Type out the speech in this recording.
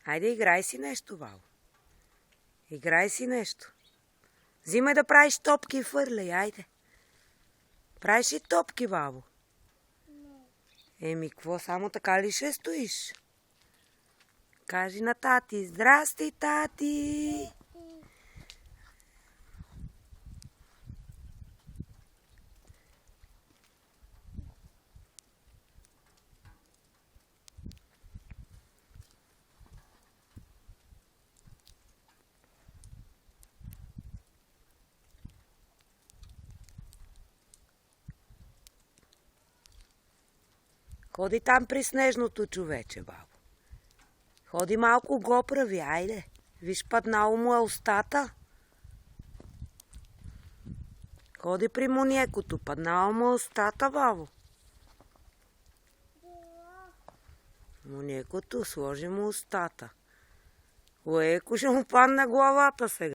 Айде, играй си нещо, бабо. Играй си нещо. Взимай да правиш топки и фърляй, айде. Правиш и топки, бабо. Еми, какво, само така ли ще стоиш? Кажи на тати, здрасти, тати! Ходи там при снежното човече, бабо. Ходи малко го прави, айде. Виж, паднало му е устата. Ходи при Мониекото, паднало му е устата, бабо. Мониекото, сложи му устата. Лоеко ще му падне главата сега.